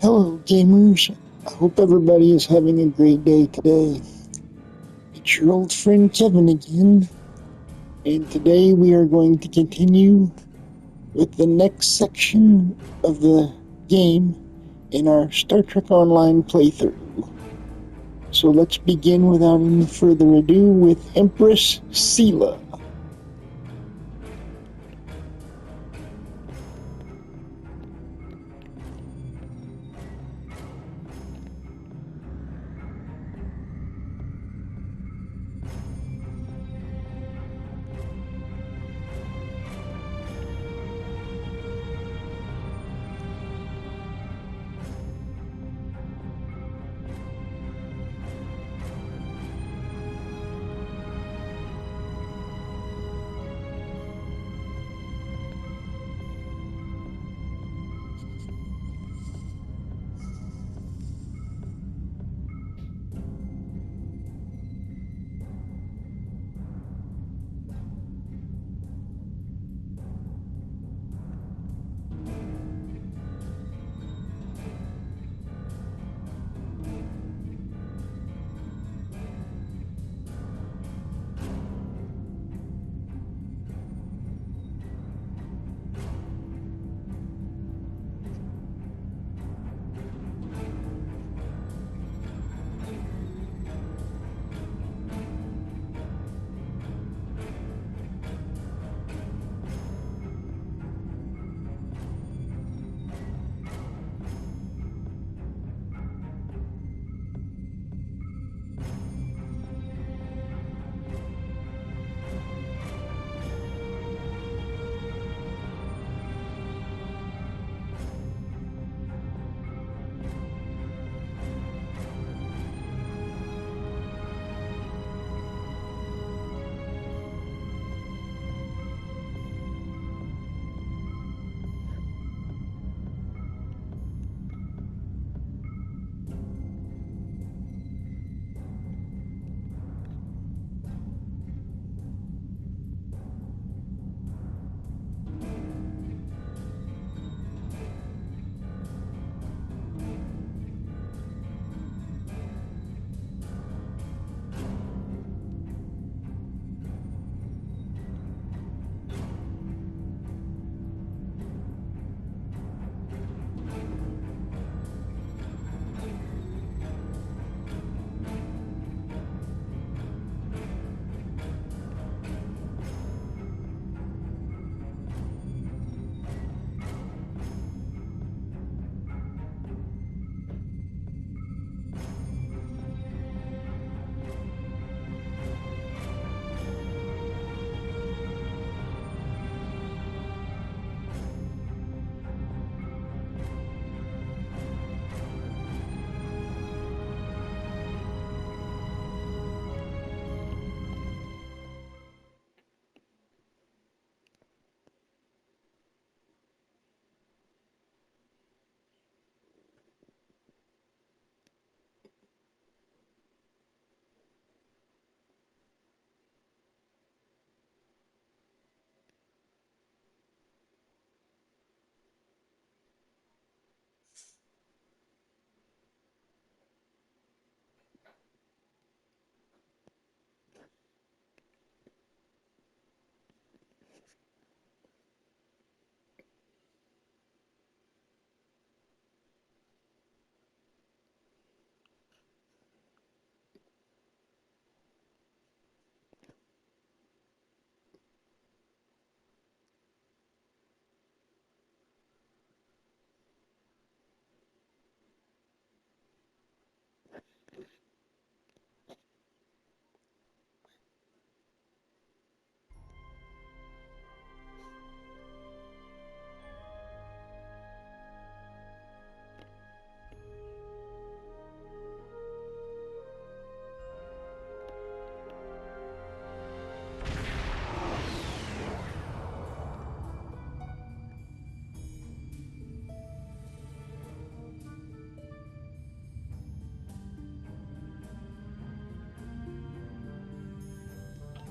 Hello, gamers. I hope everybody is having a great day today. It's your old friend Kevin again, and today we are going to continue with the next section of the game in our Star Trek Online playthrough. So let's begin without any further ado with Empress Sela.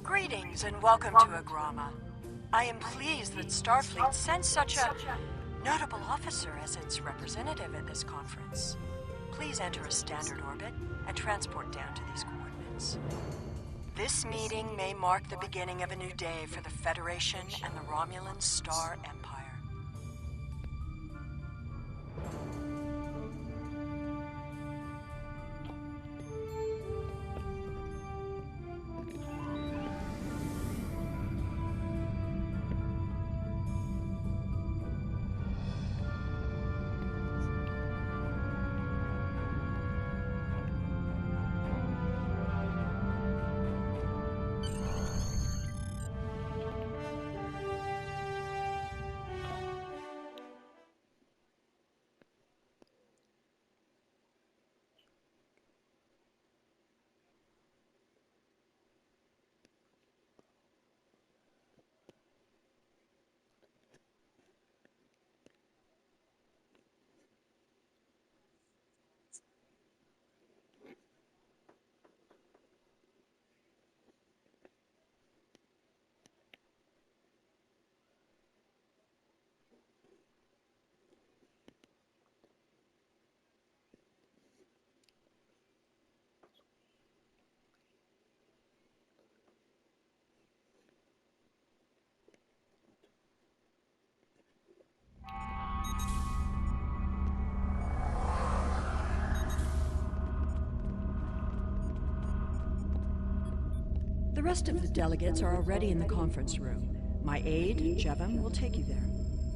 Greetings and welcome to Agrama. I am pleased that Starfleet sent such a Notable officer as its representative at this conference. Please enter a standard orbit and transport down to these coordinates. This meeting may mark the beginning of a new day for the Federation and the Romulan Star Empire. The rest of the delegates are already in the conference room. My aide, Jevem, will take you there.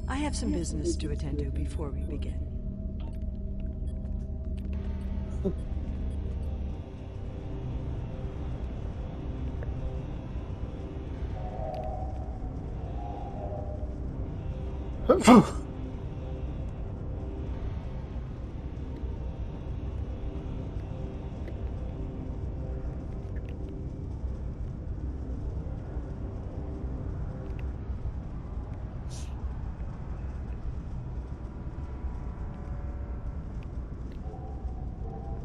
I have some business to attend to before we begin.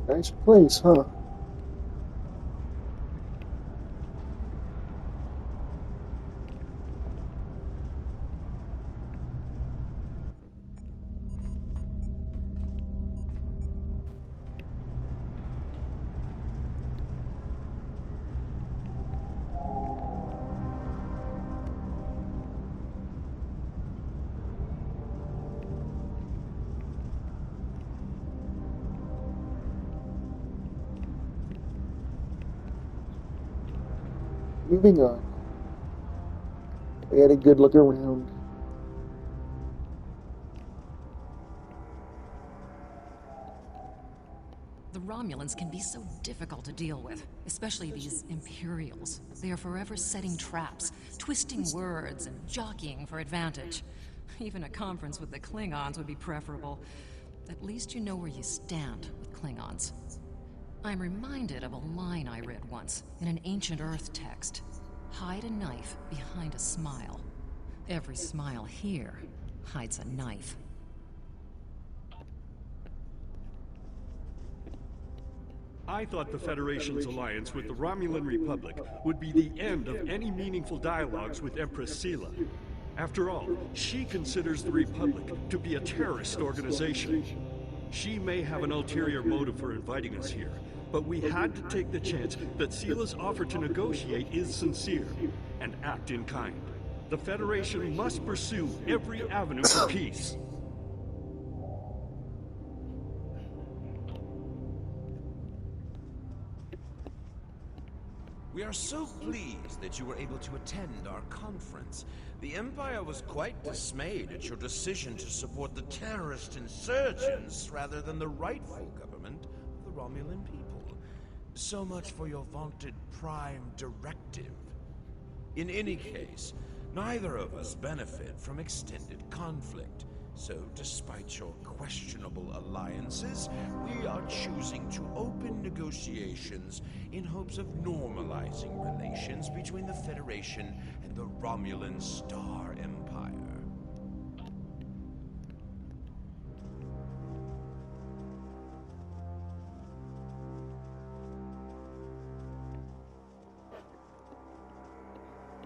Nice place, huh? Moving on. We had a good look around. The Romulans can be so difficult to deal with, especially these Imperials. They are forever setting traps, twisting words, and jockeying for advantage. Even a conference with the Klingons would be preferable. At least you know where you stand with Klingons. I'm reminded of a line I read once in an ancient Earth text. Hide a knife behind a smile. Every smile here hides a knife. I thought the Federation's alliance with the Romulan Republic would be the end of any meaningful dialogues with Empress Sela. After all, she considers the Republic to be a terrorist organization. She may have an ulterior motive for inviting us here, but we had to take the chance that Sela's offer to negotiate is sincere, and act in kind. The Federation must pursue every avenue for peace. We are so pleased that you were able to attend our conference. The Empire was quite dismayed at your decision to support the terrorist insurgents rather than the rightful government of the Romulan people. So much for your vaunted Prime Directive. In any case, neither of us benefit from extended conflict. So, despite your questionable alliances, we are choosing to open negotiations in hopes of normalizing relations between the Federation and the Romulan Star Empire.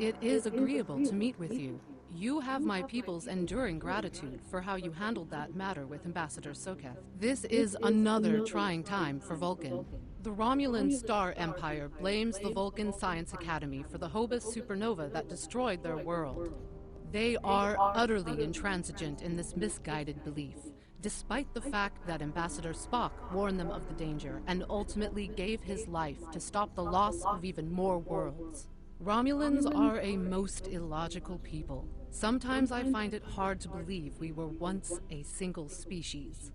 It is agreeable to meet with you. You have my people's enduring gratitude for how you handled that matter with Ambassador Soketh. This is another trying time for Vulcan. The Romulan Star Empire blames the Vulcan Science Academy for the Hobus supernova that destroyed their world. They are utterly intransigent in this misguided belief, despite the fact that Ambassador Spock warned them of the danger and ultimately gave his life to stop the loss of even more worlds. Romulans are a most illogical people. Sometimes I find it hard to believe we were once a single species.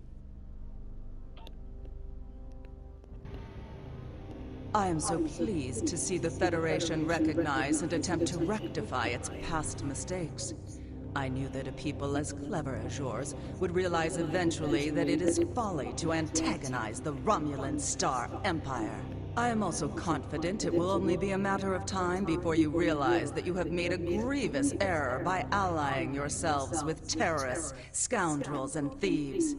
I am so pleased to see the Federation recognize and attempt to rectify its past mistakes. I knew that a people as clever as yours would realize eventually that it is folly to antagonize the Romulan Star Empire. I am also confident it will only be a matter of time before you realize that you have made a grievous error by allying yourselves with terrorists, scoundrels, and thieves.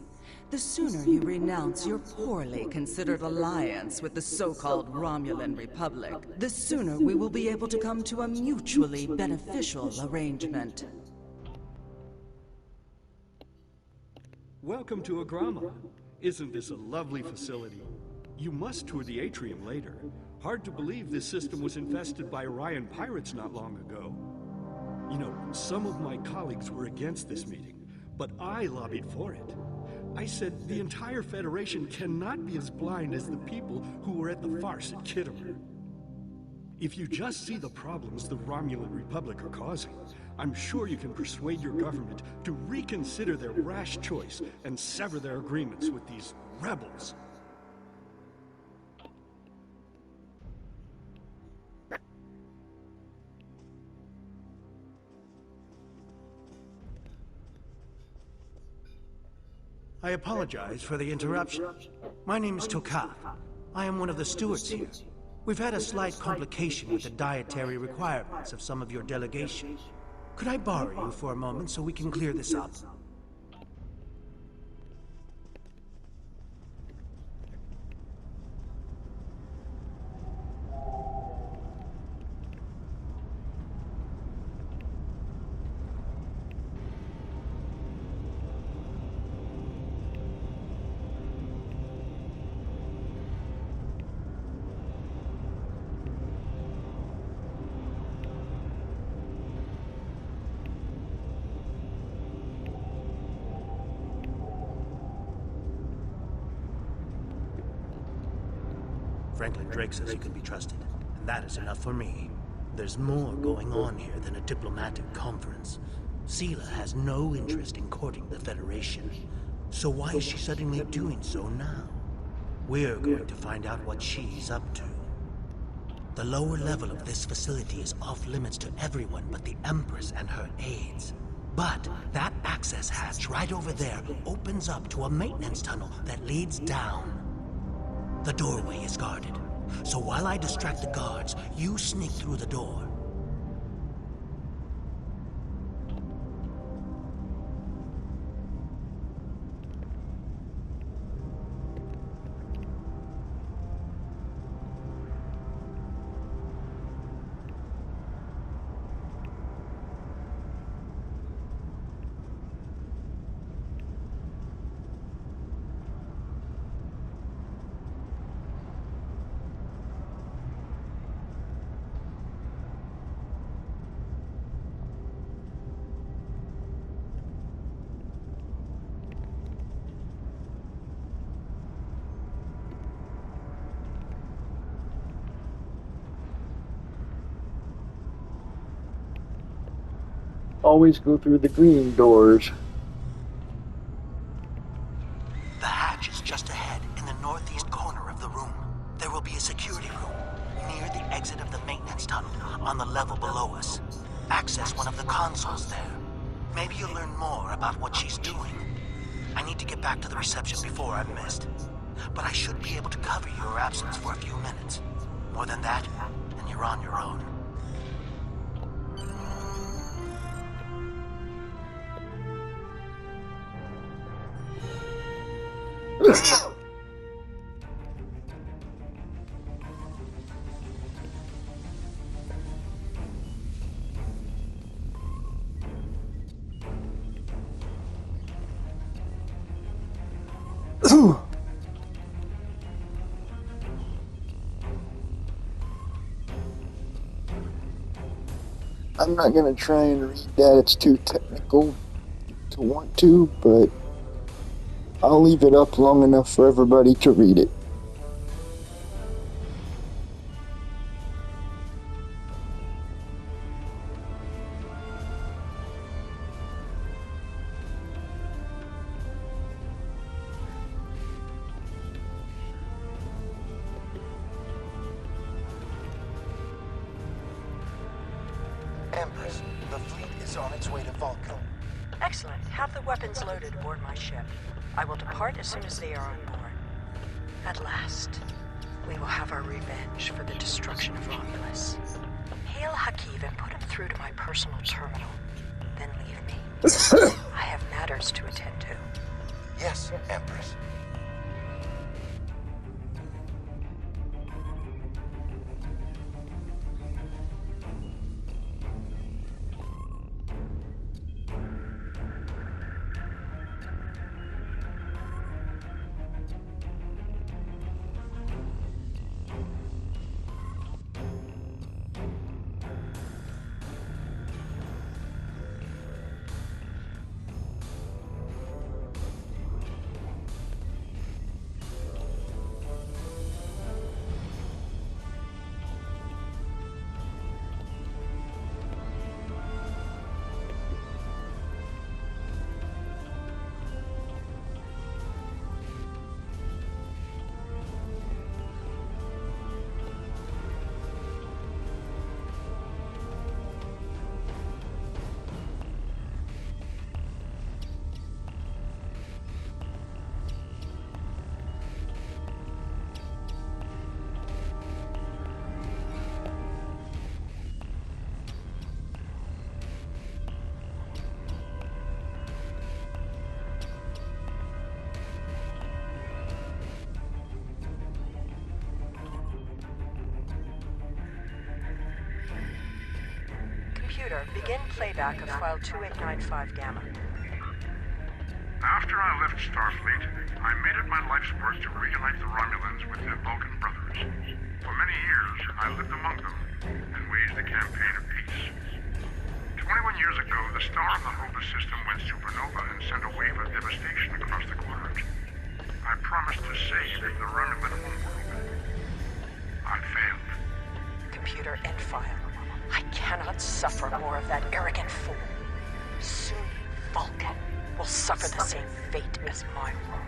The sooner you renounce your poorly considered alliance with the so-called Romulan Republic, the sooner we will be able to come to a mutually beneficial arrangement. Welcome to Agrama. Isn't this a lovely facility? You must tour the atrium later. Hard to believe this system was infested by Orion pirates not long ago. You know, some of my colleagues were against this meeting, but I lobbied for it. I said the entire Federation cannot be as blind as the people who were at the farce at Kittimer. If you just see the problems the Romulan Republic are causing, I'm sure you can persuade your government to reconsider their rash choice and sever their agreements with these rebels. I apologize for the interruption. My name is Tokath. I am one of the stewards here. We've had a slight complication with the dietary requirements of some of your delegation. Could I borrow you for a moment so we can clear this up? Franklin Drake says you can be trusted, and that is enough for me. There's more going on here than a diplomatic conference. Sela has no interest in courting the Federation. So why is she suddenly doing so now? We're going to find out what she's up to. The lower level of this facility is off limits to everyone but the Empress and her aides. But that access hatch right over there opens up to a maintenance tunnel that leads down. The doorway is guarded, so while I distract the guards, you sneak through the door. Always go through the green doors. The hatch is just ahead in the northeast corner of the room. There will be a security room near the exit of the maintenance tunnel on the level below us. Access one of the consoles there. Maybe you'll learn more about what she's doing. I need to get back to the reception before I'm missed. But I should be able to cover your absence for a few minutes. More than that, and you're on your own. I'm not going to try and read that. It's too technical to want to, but I'll leave it up long enough for everybody to read it. Empress, the fleet is on its way to Vulcan. Excellent. Have the weapons loaded aboard my ship. I will depart as soon as they are on board. At last, we will have our revenge for the destruction of Romulus. Hail Hakiv and put him through to my personal terminal. Then leave me. I have matters to attend to. Yes, Empress. Computer, begin playback of file 2895 Gamma. After I left Starfleet, I made it my life's work to reunite the Romulans with their Vulcan brothers. For many years, I lived among them and waged a campaign of peace. 21 years ago, the star of the Hova system went supernova and sent a wave of devastation across the quadrant. I promised to save the Romulan homeworld. I failed. Computer, end file. I cannot suffer more of that arrogant fool. Soon, Vulcan will suffer the same fate as my world.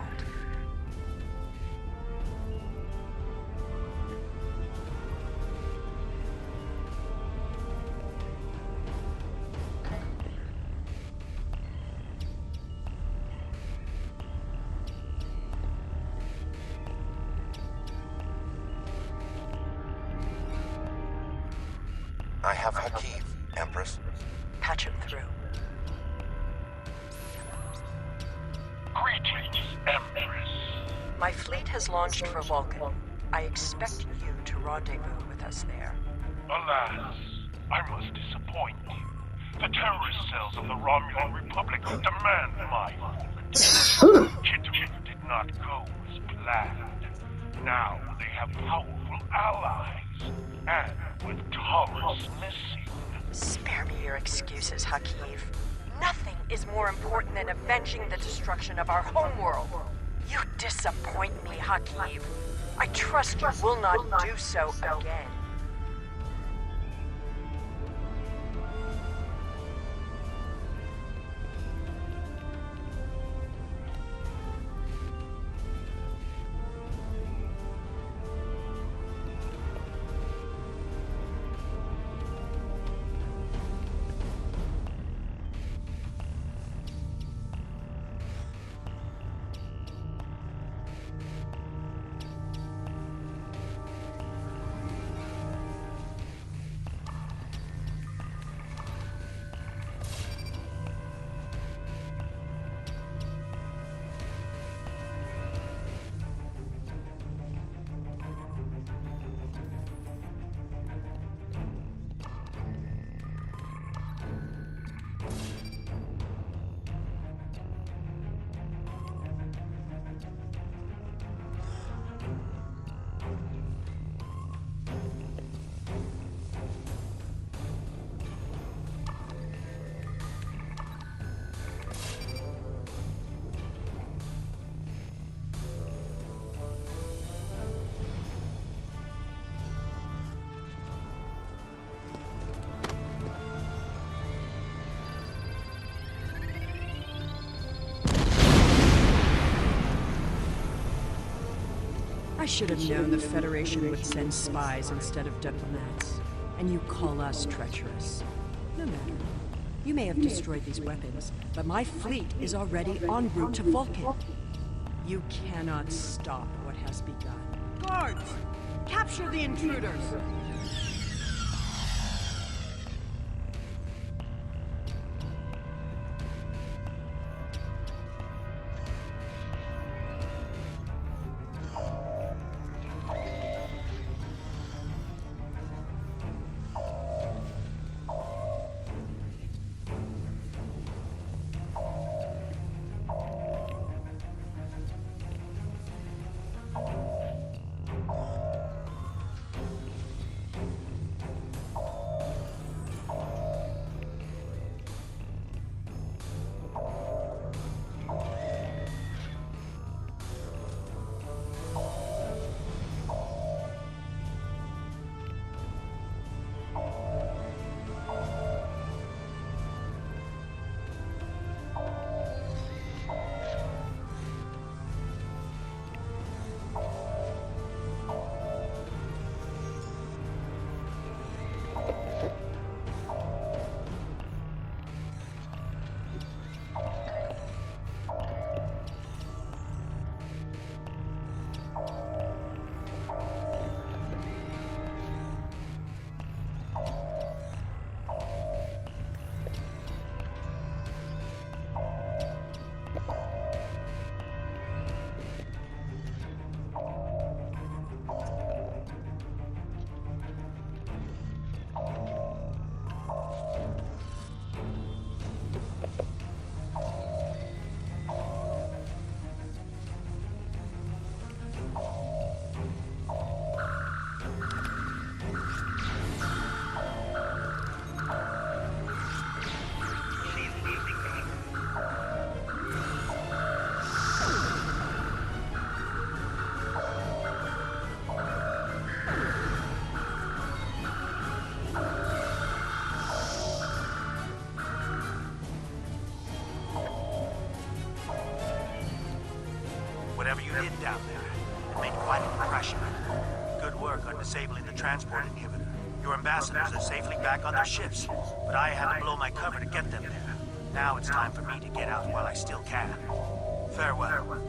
I have Hakiv, Empress. Patch him through. Greetings, Empress. My fleet has launched for Vulcan. I expect you to rendezvous with us there. Alas, I must disappoint you. The terrorist cells of the Romulan Republic demand my movement. Chitauri did not go as planned. Now they have powerful allies, and with Taurus missing. Spare me your excuses, Hakiv. Nothing is more important than avenging the destruction of our homeworld. You disappoint me, Hakiv. I trust you will not do so again. I should have known the Federation would send spies instead of diplomats. And you call us treacherous. No matter. You may have destroyed these weapons, but my fleet is already en route to Vulcan. You cannot stop what has begun. Guards! Capture the intruders! Whatever you did down there, it made quite an impression. Good work on disabling the transport inhibitor. Your ambassadors are safely back on their ships, but I had to blow my cover to get them there. Now it's time for me to get out while I still can. Farewell.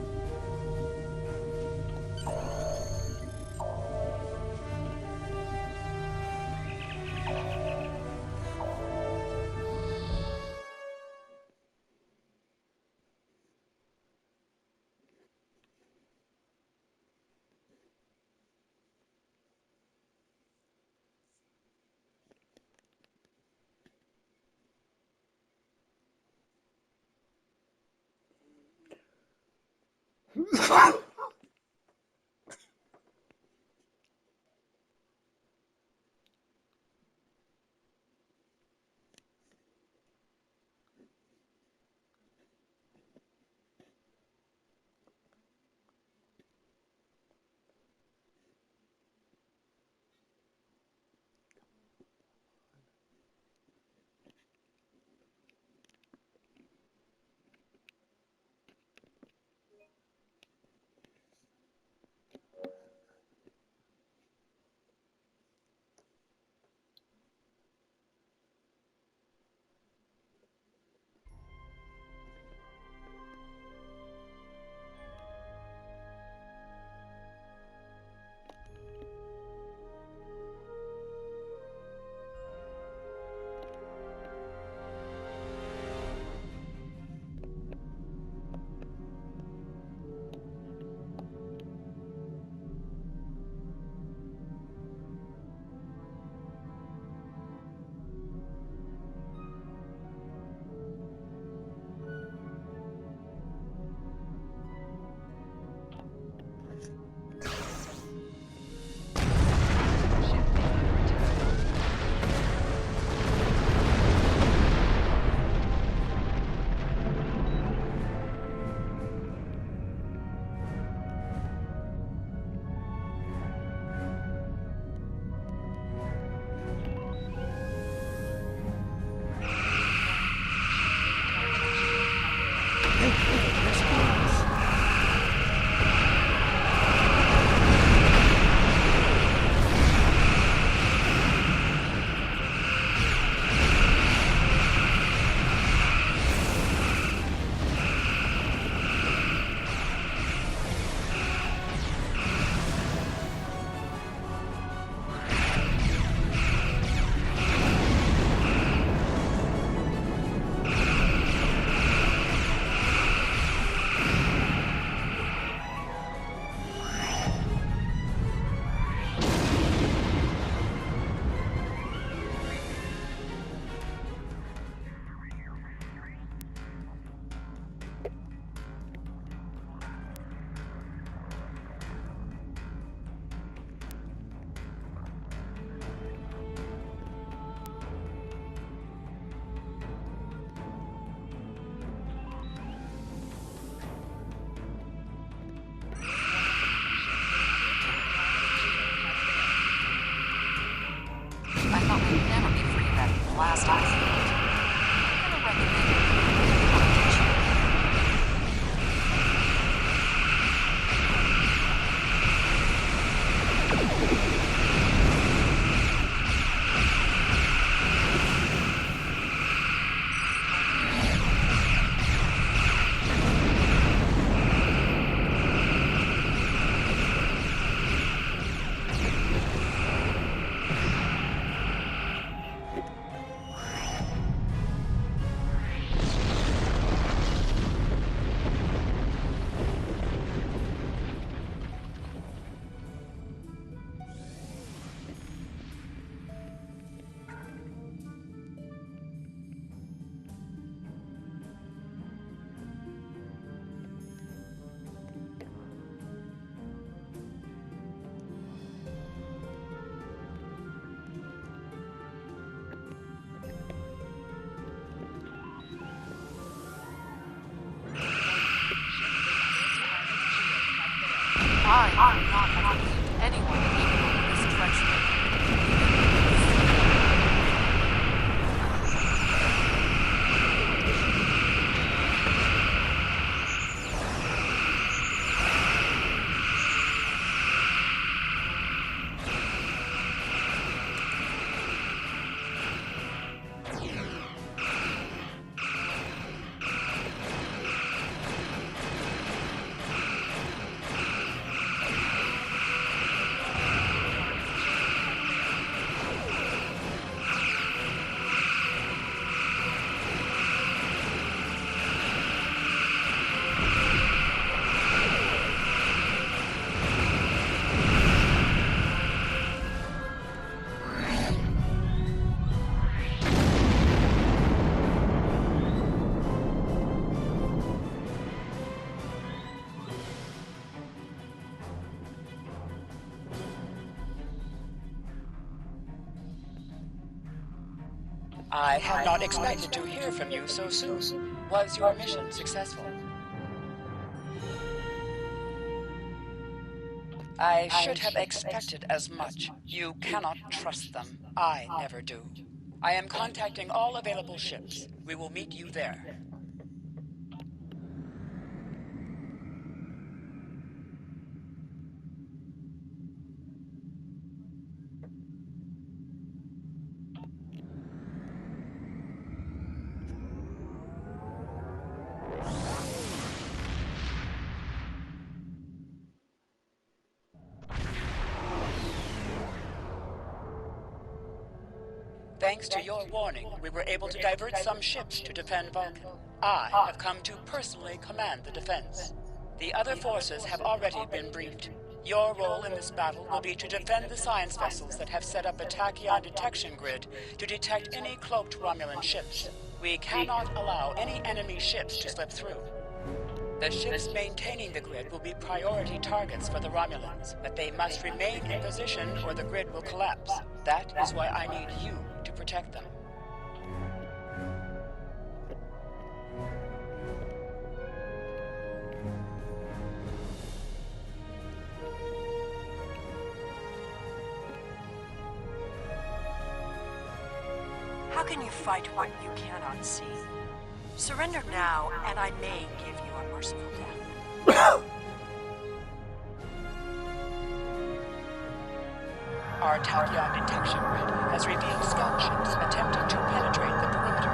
I do not have anyone capable of this treachery. I had not expected to hear from you so soon. Was your mission successful? I should have expected as much. You cannot trust them. I never do. I am contacting all available ships. We will meet you there. Thanks to your warning, we were able to divert some ships to defend Vulcan. I have come to personally command the defense. The other forces have already been briefed. Your role in this battle will be to defend the science vessels that have set up a tachyon detection grid to detect any cloaked Romulan ships. We cannot allow any enemy ships to slip through. The ships maintaining the grid will be priority targets for the Romulans, but they must remain in position or the grid will collapse. That is why I need you to protect them. How can you fight what you cannot see? Surrender now, and I may give you a merciful death. Our tachyon detection grid has revealed scout ships attempting to penetrate the perimeter.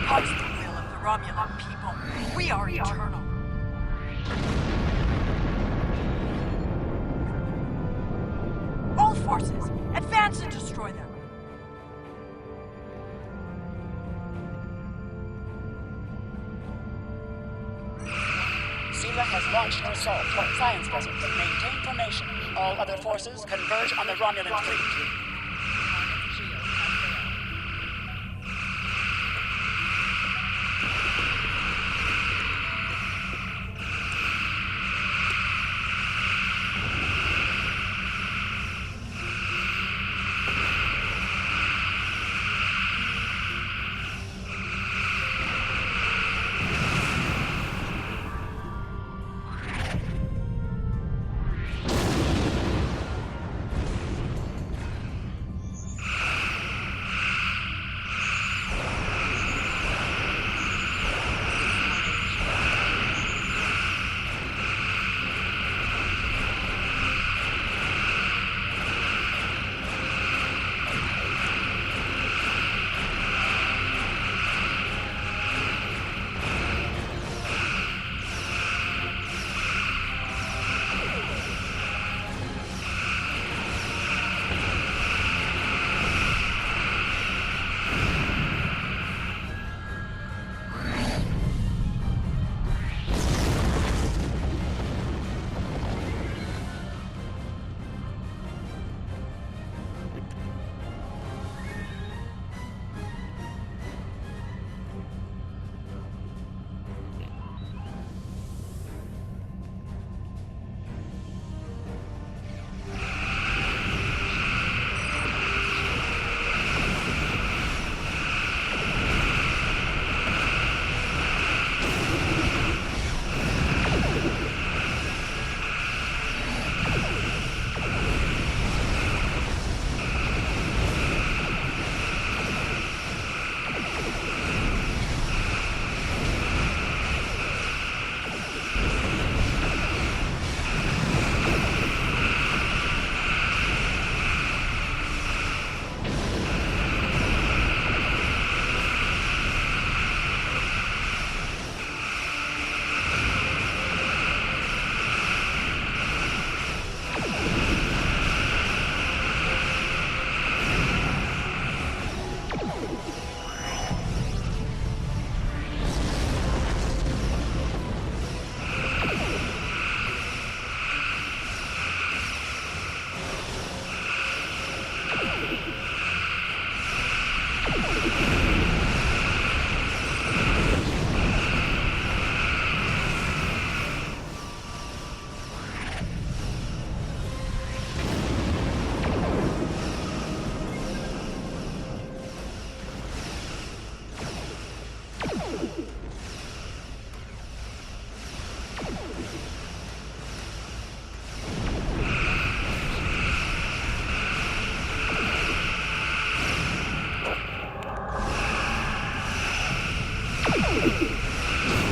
Oppose the will of the Romulan people. We are eternal. Sela has launched an assault on Science Desert. Maintain formation. All other forces converge on the Romulan fleet.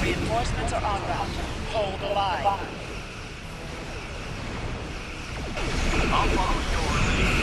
Reinforcements are en route. Hold the line. I'll follow your lead.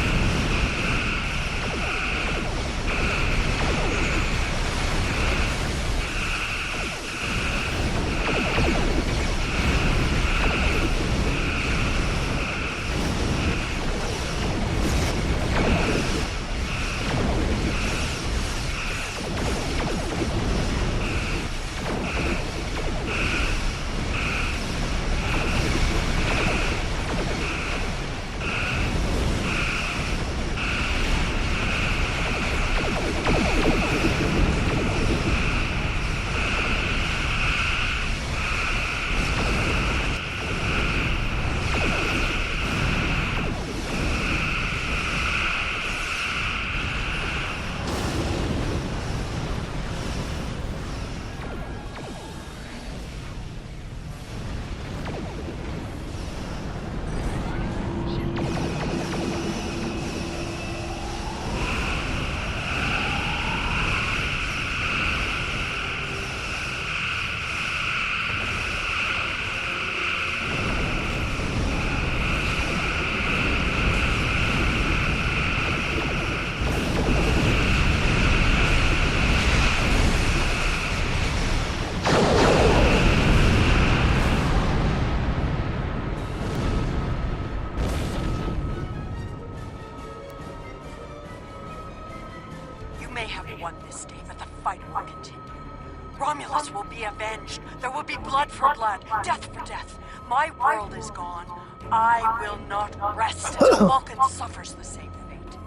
be blood for blood, death for death. My world is gone. I will not rest until Vulcan suffers the same fate.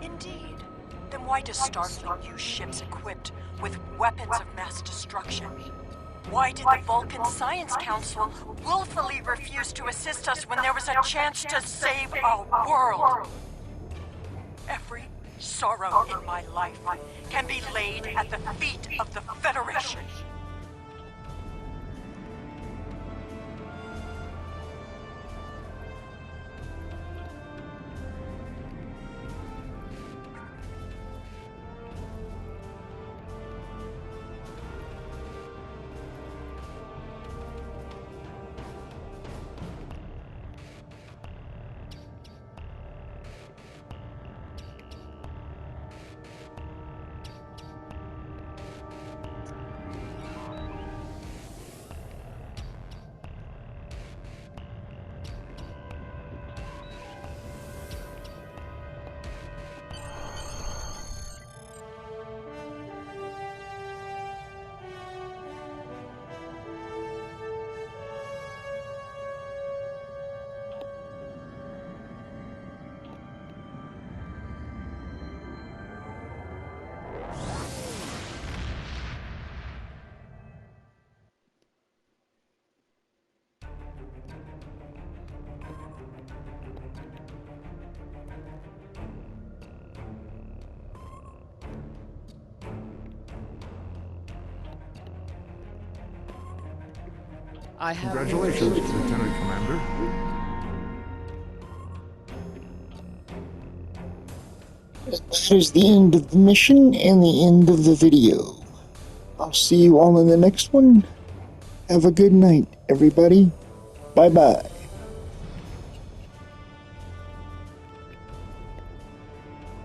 Indeed. Then why does Starfleet use ships equipped with weapons of mass destruction? Why did the Vulcan Science Council willfully refuse to assist us when there was a chance to save our world? Every sorrow in my life can be laid at the feet of the Federation. I have... Congratulations, Lieutenant Commander. That is the end of the mission and the end of the video. I'll see you all in the next one. Have a good night, everybody. Bye-bye.